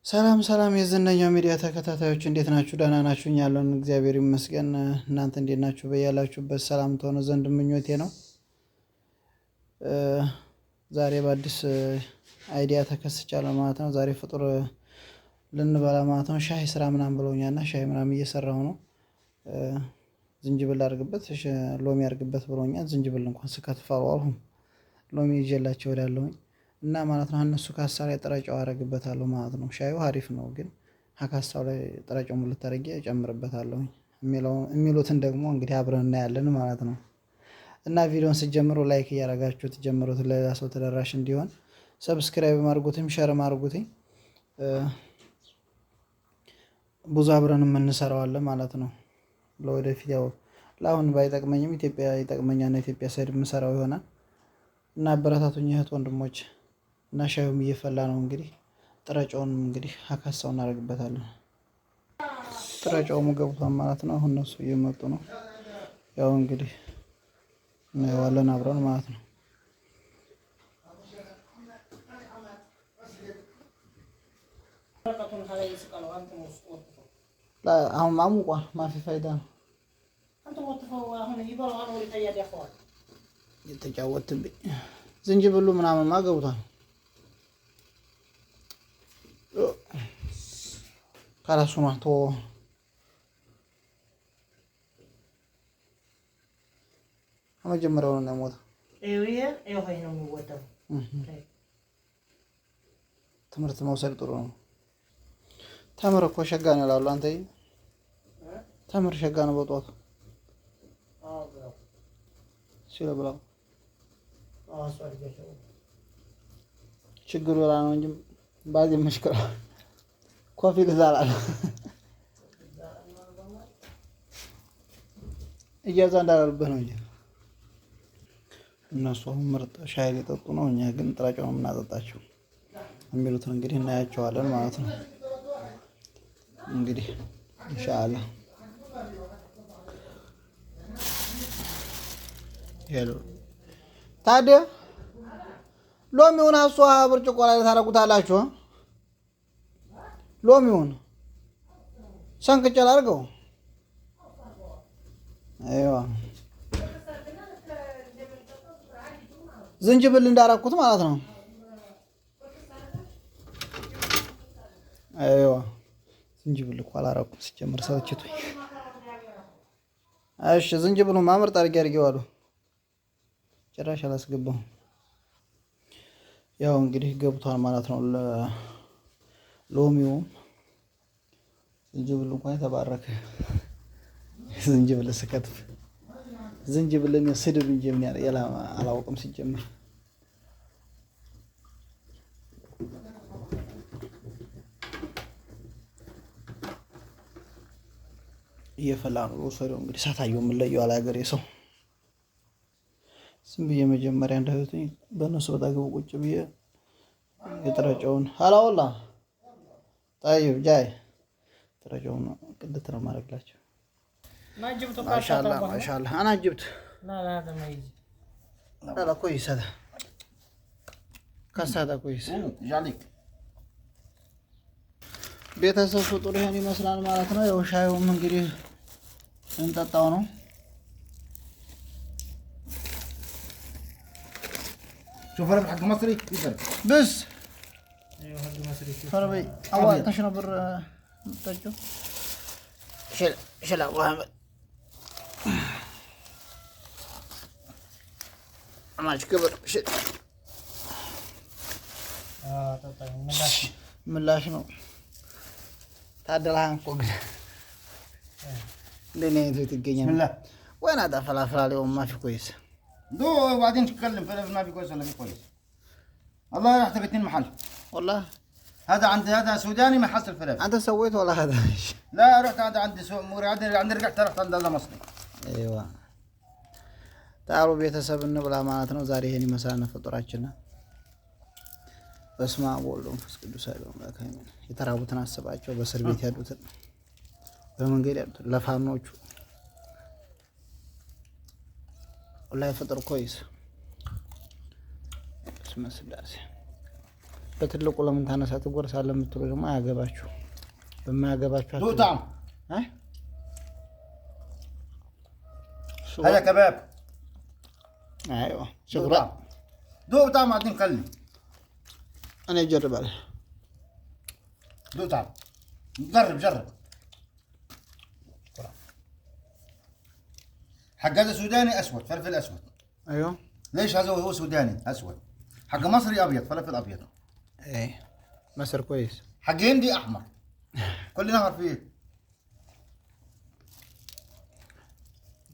ሰላም ሰላም የዝነኛው ሚዲያ ተከታታዮች እንዴት ናችሁ? ደህና ናችሁ? እኛ አለን እግዚአብሔር ይመስገን። እናንተ እንዴት ናችሁ? በያላችሁበት ሰላም ትሆኑ ዘንድ ምኞቴ ነው። ዛሬ በአዲስ አይዲያ ተከስቻለሁ ማለት ነው። ዛሬ ፍጡር ልንበላ ማለት ነው። ሻይ ስራ ምናምን ብለውኛልና ሻይ ምናምን እየሰራሁ ነው። ዝንጅብል አድርግበት፣ ሎሚ አድርግበት ብለውኛል። ዝንጅብል እንኳን ስከትፍ አልዋልሁም። ሎሚ ይዤላቸው እሄዳለሁኝ እና ማለት ነው። እነሱ ካሳው ላይ ጥሬ ጨው አደርግበታለሁ ማለት ነው። ሻዩ አሪፍ ነው ግን ካሳው ላይ ጥሬ ጨው ሙልት አድርጌ እጨምርበታለሁ የሚሉትን ደግሞ እንግዲህ አብረን እናያለን ማለት ነው። እና ቪዲዮውን ስትጀምሩ ላይክ እያደረጋችሁ ትጀምሩት ለሌላ ሰው ተደራሽ እንዲሆን ሰብስክራይብ አድርጉትም ሸር አድርጉትኝ። ብዙ አብረን የምንሰራዋለን ማለት ነው። ለወደፊት ያው ለአሁን ባይጠቅመኝም ኢትዮጵያ ይጠቅመኛል እና ኢትዮጵያ ሳይድ የምሰራው ይሆናል። እና አበረታቱኝ እህት ወንድሞች። እና ሻዩም እየፈላ ነው እንግዲህ ጥሬ ጨውንም እንግዲህ ካሳው እናደርግበታለን። ጥሬ ጨውም ገብቷል ማለት ነው። አሁን እነሱ እየመጡ ነው። ያው እንግዲህ እናየዋለን አብረን ማለት ነው። አሁን ማሙቋል ማፊ ፋይዳ ነው። የተጫወትብኝ ዝንጅብሉ ምናምንማ ገብቷል። ካላሱ ማቶ መጀመሪያው ነው የሞተው። ትምህርት መውሰድ ጥሩ ነው። ተምር እኮ ሸጋ ነው ይላሉ። አንተዬ ተምር ሸጋ ነው በጧቱ ሲለ ብላው ችግሩ ላ ነው እንጂ ባዚ መሽከራ ኮፊ ልዛላል እያዛ እንዳላልበት ነው እንጂ እነሱ አሁን ምርጥ ሻይ ሊጠጡ ነው። እኛ ግን ጥሬ ጨው ነው የምናጠጣቸው የሚሉትን እንግዲህ እናያቸዋለን ማለት ነው። እንግዲህ ኢንሻአላህ ሄሎ ታዲያ ሎሚውን አሷ ብርጭቆ ላይ ታረጉታላችሁ። ሎሚውን ሰንቅጨል አድርገው አይዋ ዝንጅብል እንዳረኩት ማለት ነው። አይዋ ዝንጅብል እኮ አላረኩም ሲጀምር ሰልችቶኝ። እሺ ዝንጅብሉን ማምር አድርጌዋለሁ። ጭራሽ አላስገባሁም። ያው እንግዲህ ገብቷል ማለት ነው። ሎሚውም ዝንጅብሉ እንኳን የተባረከ ዝንጅብል ስከትፍ ዝንጅብልን ስድብ እንጂ ምን ያለ አላውቅም ሲጀምር። እየፈላ ነው ወሰደው እንግዲህ ሳታየው ምን ለየው አላገሬ ሰው ዝም ብዬ መጀመሪያ እንዳይወጡኝ በእነሱ በጣገቡ ቁጭ ብዬ የጥሬ ጨውን ሀላውላ طيب جاي ጥሬ ጨውን ቅድት ነው ማድረግላቸው። ማሻአላ ማሻአላ انا جبت لا هذا ما يجي لا كويس هذا كاس هذا كويس جالك ቤተሰብ ፍጡር ይሄን ይመስላል ማለት ነው። ያው ሻዩም እንግዲህ እንጠጣው ነው። شوف انا حق مصري يفرق بس ايوه حق مصري فربي اول تشرب تجو شلا وهم ماش كبر شل طيب ملاش ነው ታደላን ቆግ ለኔ ትገኛለህ ምን لا وين هذا فلافل اليوم ما في كويس دو وبعدين تتكلم فلافل ما في كويس ولا في كويس والله رحت اثنين محل والله هذا عند هذا سوداني ما حصل فلافل انت سويت ولا هذا لا رحت هذا عندي عند رجعت رحت عند هذا مصري ايوه تعالوا ቤተሰብ እንብላ ማለት ነው። ዛሬ ይሄን ይመስላል ፍጡራችን። በስመ አብ ወወልድ ወመንፈስ ቅዱስ አሐዱ አምላክ አሜን። የተራቡትን አስባቸው፣ በእስር ቤት ያሉትን፣ በመንገድ ያሉትን፣ ለፋኖቹ والله فطر كويس بسم الله በትልቁ ለምን ታነሳ ትጎርሳለህ የምትሉ ደግሞ አያገባችሁ። በማያገባችሁ ذوق طعم هذا كباب ايوه شكرا ذوق طعم بعدين خلي انا اجرب عليه ذوق طعم جرب حق هذا سوداني اسود فلفل اسود ايوه ليش هذا هو سوداني اسود حق مصري ابيض فلفل ابيض ايه مصر كويس حق هندي احمر كل نهر فيه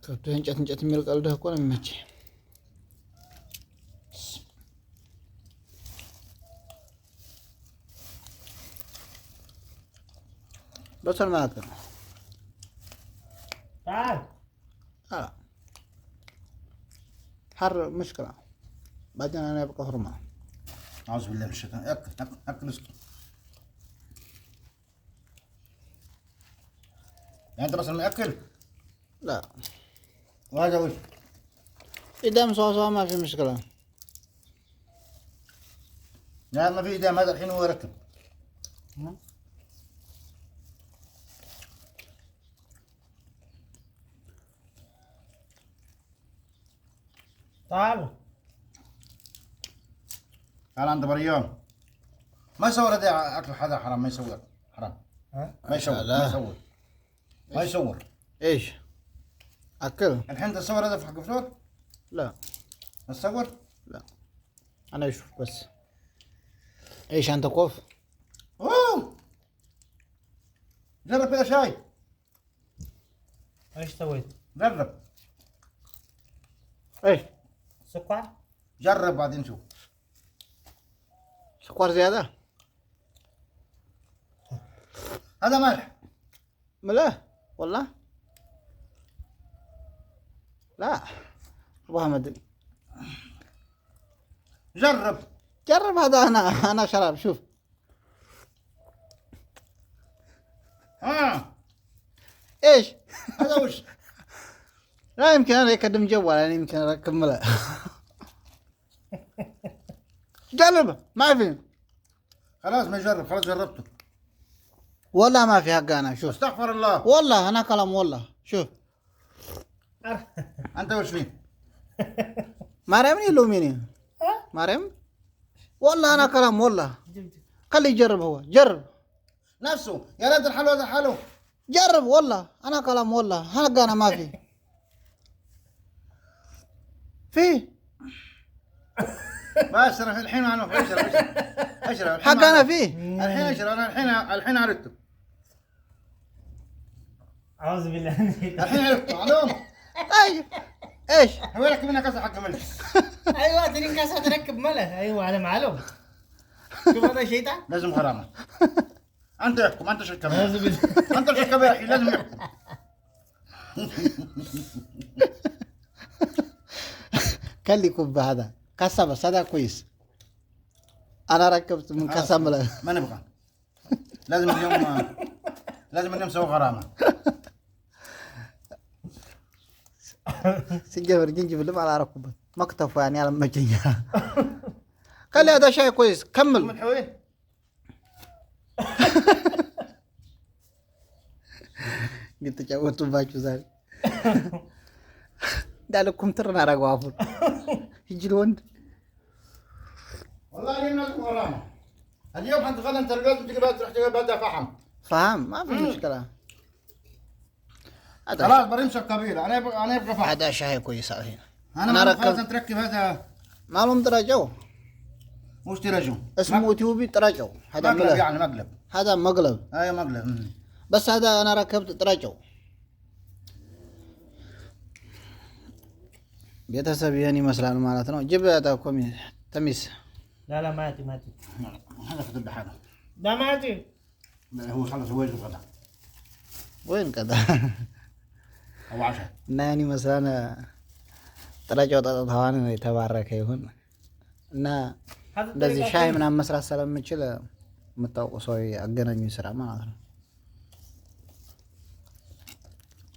كنت انجت የሚል ቀልድህ እኮ ነው የሚመችህ بصل معك تعال حر مشكلة بعدين أنا أبقى حرمة أعوذ بالله من الشيطان أكل اسكت يعني أنت بس مأكل؟ لا وهذا وش؟ إدام صوصة ما في مشكلة لا ما في إدام هذا الحين هو يركب تعال عند بريان ما يصور هذا أكل حدا حرام ما يصور حرام ما يصور ما يصور إيش أكل الحين تصور هذا في حق فلوس؟ لا تصور؟ لا أنا أشوف بس إيش أنت كوف؟ أوه جرب كذا شاي ايش سويت؟ جرب إيش سكر؟ جرب بعدين شوف سكر زيادة؟ هذا ملح ملح والله؟ لا أبو حمد جرب هذا أنا شراب شوف إيش هذا وش لا يمكن أنا يقدم جوال يعني يمكن أركب ملح جرب ما في خلاص ما يجرب خلاص جربته والله ما في حق أنا شوف استغفر الله والله أنا كلام والله شوف أنت وش فيه مريم يلوميني مريم والله أنا كلام والله خليه يجرب هو جرب نفسه يا ريت الحلو هذا حلو جرب والله أنا كلام والله حق أنا ما في بس الحين أنا اشرب حق أنا فيه الحين اشرب أنا الحين عرفته اعوذ بالله الحين عرفته معلوم طيب ايش هو لك منها كاسة حق ملح ايوه ترين كاسه تركب ملح ايوه على معلوم شوف هذا شيطان لازم غرامة أنت يحكم أنت شو كبير اعوذ بالله أنت شو كبير أخي لازم يحكم كان لي كوب هذا كاسة بس هذا كويس أنا ركبت من كاسة ملح ما نبغى لازم اليوم نسوي غرامة سجل جنجي بالله على ركبه مكتف يعني على مجنيا قال لي هذا شيء كويس كمل ملحوين قلت جاوبتوا باجو زال دالكم ترنا رغوافل يجي الوند والله اليوم لازم غرامة اليوم حنت غدا انت رجعت تروح تجيب فهم ما في مشكلة خلاص برمش الكبيرة أنا أبغى فحم هذا شيء كويس الحين أنا خلاص تركب هذا ما لهم درجو وش ترجو اسمه تيوبي درجو هذا مقلب يعني مقلب هذا مقلب أي مقلب بس هذا أنا ركبت درجو ቤተሰብ ይሄን ይመስላል ማለት ነው ጅብ ታቆሚ ተሚስ لا ماتي هذا في البحر لا ماتي هو خلص وين الغداء وين كذا أو عشاء ناني مثلا درجው ተጣጣዋን የተባረከ ይሁን እና እንደዚህ ሻይ ምናምን መስራት ስለምችል የምታውቁ ሰው አገናኙ ስራ ማለት ነው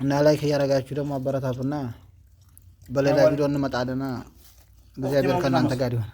እና ላይክ ያረጋችሁ ደግሞ አበረታቱና በሌላ ቪዲዮ እንመጣለን እግዚአብሔር ከእናንተ ጋር ይሁን